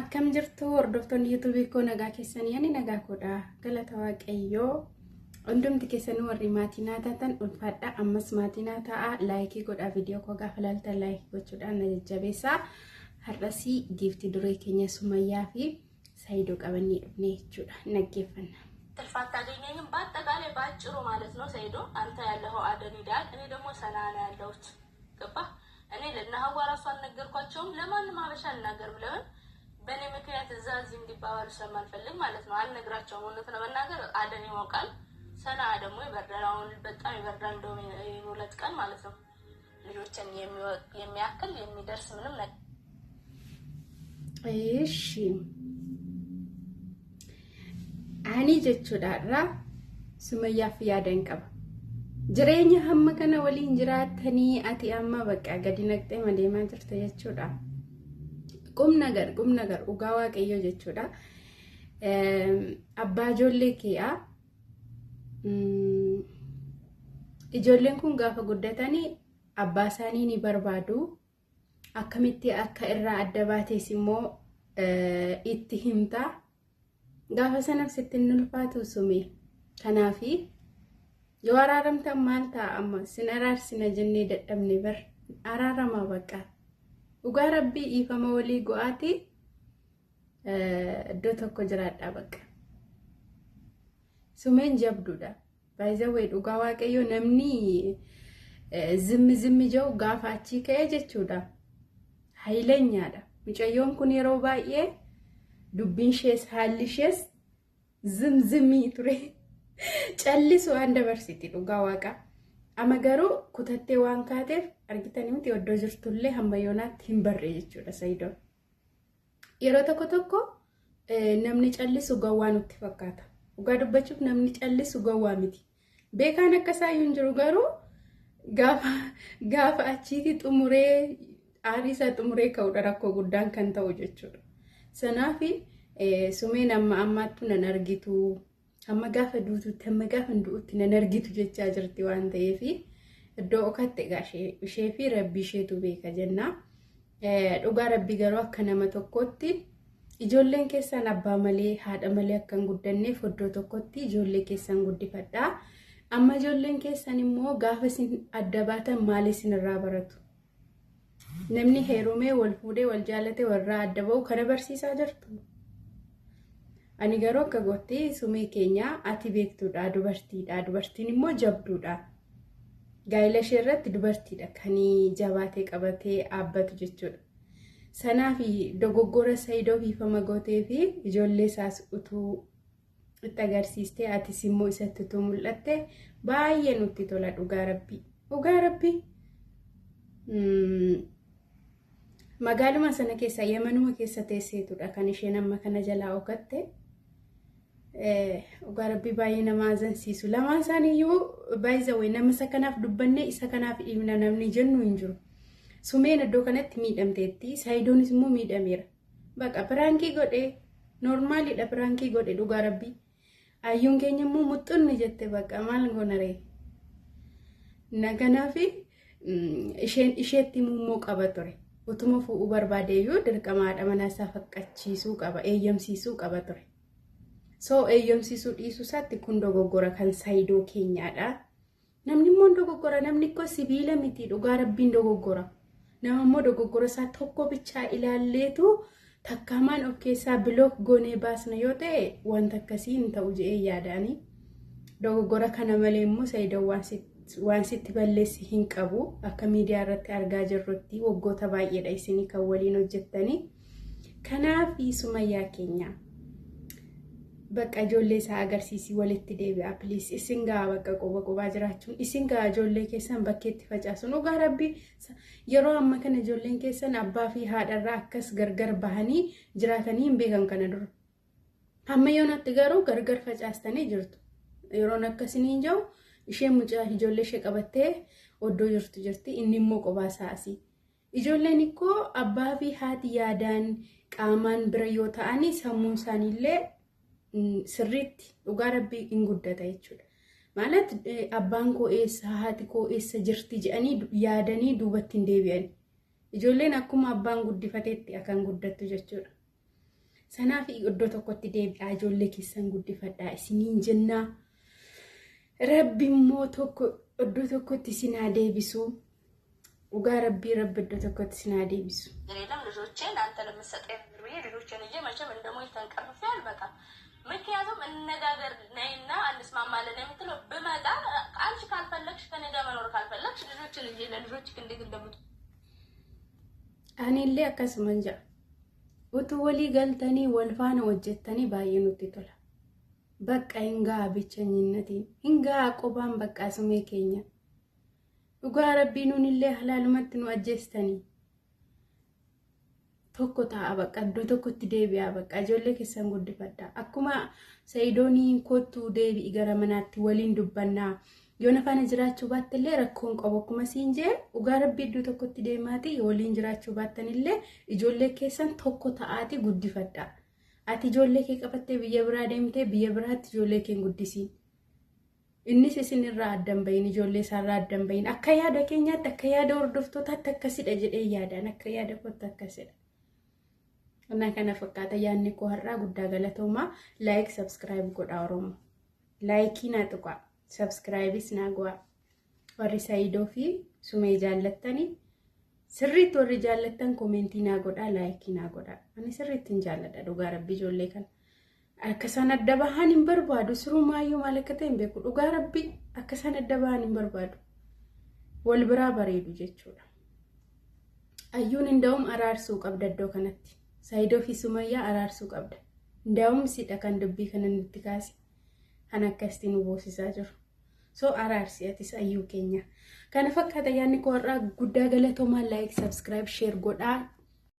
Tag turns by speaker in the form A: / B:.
A: Akkam jirtu hordoftoonni YouTube koo nagaa keessanii ani nagaa koodha. Galata Waaqayyoo. Hundumti keessanuu warri maatii taatan ulfaadha. Ammas maatii ta'a. Laayikii godhaa viidiyoo koo gaafa ilaaltan laayikii gochuudhaan na jajjabeessaa. Har'asii giiftii duree keenya Sumayyaa fi Saayidoo qabannee dhufnee jechuudha. Naggeeffanna.
B: ተልፋታ አገኘኝም በአጠቃላይ ባጭሩ ማለት ነው። ሰይዶ አንተ ያለኸው አደን ይዳል እኔ ደግሞ ሰናና ያለሁት ገባ። እኔ ለነሐዋ ራሷን ነገርኳቸውም ለማንም አበሻ አልናገር ብለውን በእኔ ምክንያት እዛዝ እንዲባባሉ ስለማልፈልግ ማለት ነው አልነግራቸውም። እውነት ለመናገር አደን ይሞቃል፣ ሰና ደግሞ ይበርዳል። አሁን በጣም ይበርዳል። እንደውም ሁለት ቀን ማለት ነው ልጆችን የሚያክል የሚደርስ ምንም ነገር
A: እሺ ani jechuudha Sumayyaaf yaadan qaba. Jireenya hamma kana waliin jiraatanii ati amma bakka gadi naqxee madeemaa jirta jechuudha. Qum nagar dhugaa Waaqayyoo jechuudha. Abbaa ijoollee keeyaa ijoolleen kun gaafa guddatanii abbaa isaanii ni barbaadu. Akkamitti akka irraa adda baatees immoo itti himta. Gaafa sanaaf sitti ulfaatu Sumee. Kanaafi yoo araaramtan maal ta'a amma sin araarsina jennee dadhabne bar araarama bakka. Dhugaa Rabbii ifama walii go'aati iddoo tokko jiraadha bakka. Sumeen jabduudha. Baay'ee dhugaa Waaqayyoo namni zimmi jiru gaafa achii ka'ee jechuudha. Hayilenyaadha. Mucayyoon kun yeroo baay'ee dubbin ishees haalli ishees zimzimii ture. Callisu waan dabarsiti dhugaa Waaqa. Amma garuu kutattee waan kaateef argitanii miti oddoo jirtullee hamma yoonaatti hin barree jechuudha Saayidoo. Yeroo tokko namni callisu gowwaa nutti fakkaata. Dhugaa dubbachuuf namni callisu gowwaa miti. Beekaan akka isaayyuu hin jiru garuu gaafa achiiti xumuree aariisaa xumuree ka'uudha rakkoo guddaan kan ta'u jechuudha. Sanaafi Sumeen ammaattu nan argitu. Amma gaafa duututti amma gaafa duutti nan argitu jechaa jirti waan ta'eef iddoo okatte ishee fi Rabbi isheetu beeka jenna. Dhugaa Rabbi garuu akka nama tokkotti ijoolleen keessan abbaa malee haadha malee akka hin guddanneef iddoo tokkotti ijoollee keessan guddifadhaa. Amma ijoolleen keessan immoo gaafa isin adda baatan maal isinirraa baratu? Namni heerumee wal fuudhee wal jaalate warraa adda ba'u kana barsiisaa jirtu. Ani garuu akka gootti Sumee keenya ati beektuudha, dubartiidha. Dubartiin immoo jabduudha. Gaa'ela ishee irratti dubartiidha kan jabaatee qabatee dhaabbatu jechuudha. Sanaaf dogoggora Saayidoo biifama gootee fi ijoollee isaas utuu itti agarsiistee atis immoo isatti utuu mul'atte baay'ee nutti tola dhugaa Rabbii. Dhugaa Rabbii. Magaaluma sana keessa Yemenuma keessa teesseetudha kan isheen amma kana jalaa okatte. Dhugaa Rabbii baay'ee nama azansiisu. Lamaan isaaniiyyuu baay'ee nama isa kanaaf dubbanne isa kanaaf dhiibna namni jennu hin jiru. Sumeen iddoo kanatti miidhamteetti. Saayidoonis immoo miidhameera. Baqa piraankii godhee noormaaliidha piraankii godhe dhugaa Rabbii. Ayyuun keenya immoo muxxunni jette baqa maal goonaree. Naganaafi isheetti immoo qaba ture. Utuma fuudhuu barbaadeeyyuu dirqamaadha mana isaa fakkachiisuu qaba, eeyyamsiisuu qaba ture. So eeyyamsiisuu dhiisuu isaatti kun dogoggora kan Saayidoo keenyaadha. Namni immoo dogoggora, namni ikkoo sibiila miti dhugaa Rabbiin dogoggora. Nama immoo dogoggora isaa tokko bichaa ilaalleetu takkaamaan of keessaa bilook goonee baasna yoo ta'e wanta akkasii hin ta'u jedhee yaadaani. Dogoggora kana malee immoo Saayidoo waan sitti balleessi hin qabu. Akka miidiyaa irratti argaa jirrutti waggoota baay'eedha isinii kan waliin hojjettanii. Kanaaf Sumayyaa keenya bakka ijoollee isaa agarsiisii walitti deebi'a please. Isin gaa bakka qobaa jiraachuun isin gaa ijoollee keessan bakkeetti facaasuun dhugaa Rabbii yeroo amma kana ijoolleen keessan abbaa fi haadharraa akkas gargar bahanii jiraatanii hin beekan kana dura. Amma yoonatti garuu gargar facaastanii jirtu. Yeroon akkasiniin jiru isheen mucaa ijoollee ishee qabattee oddoo jirti inni immoo qobaa isaasi. Ijoolleen ikkoo abbaa fi haati yaadaan qaamaan bira yoo ta'anii sammuun isaaniillee sirriitti dhugaa Rabbii hin guddata jechuudha. Maalat abbaan koo eessa haati koo eessa jirti jedhanii yaadanii duubatti hin deebi'an. Ijoolleen akkuma abbaan guddifateetti akan guddattu jechuudha. Sanaaf iddoo tokkotti deebi'aa ijoollee keessan guddifadhaa isiniin jennaa. Rabbi immoo tokko iddoo tokkotti isinaa deebisu. Ugaa rabbi iddoo tokkotti isinaa deebisu.
B: ሌላም ልጆቼን አንተ ለምትሰጠኝ ብዬ ልጆቼን ይዤ መቼም እንደሞኝ ተንቀርፌ አልመጣም። ምክንያቱም እንነጋገር ነይና አንስማማለን የምትለው ብመጣ አንቺ ካልፈለግሽ ከኔ ጋር መኖር ካልፈለግሽ ልጆችን ይዤ ለልጆችሽ እንዴት እንደምት
A: አኔሌ አከስመንጃ ወቱ ወሊ ገልተኒ ወልፋነ ወጀተኒ ባየኑት ይቶላ በቃ እንጋ ብቸኝነቴ እንጋ ቆባን በቃ ስሜ ኬኛ ኡጋ ረቢኑንሌ ሐላልመት ነው አጀስተኒ tokko ta'a bakka iddoo tokkotti deebi'a bakka ijoollee keessan guddifadha akkuma Sayidoonii kottu deebi'i gara manaatti waliin dubbannaa yoo nafaana jiraachuu baattillee rakkoon qabu akkuma siin jee ugaa rabbii iddoo tokkotti deemaati waliin jiraachuu baattanillee ijoollee keessan tokko ta'aati guddifadha ati ijoollee kee qabattee biyya biraa deemtee biyya biraatti ijoollee kee guddisiin innis isinirraa addan bayin ijoollee isaarraa addan bayin akka yaada keenyaatti akka yaada hordoftootaatti akkasidha jedhee yaadaan akka yaada kootti akkasidha. Ana kana fakkaata yaanni koo har'aa guddaa galatooma like subscribe godha Oromoo like na tuqa subscribe na go'a warri Sayidoo fi Sumee jaallattani sirriitti warri jaallattan comment na godha like na godha ani sirriitti hin jaalladha dhugaa rabbi ijoollee kana akka san adda bahan hin barbaadu surumaayyuu maal akka ta'e hin beeku dhugaa rabbi akka san adda bahan hin barbaadu wal biraa bareedu jechuudha ayyuun inda'um araarsuu qabda iddoo kanatti Sayidoo fi Sumayyaa araarsuu qabda. Ndaawum sidha kan dubbii kana nutti kaase. Kan akkasitti nu boosisaa jiru. So araarsi atis ayyuu keenya. Kana fakkaata yaanni koo har'aa guddaa galatoomaa like subscribe share godhaa.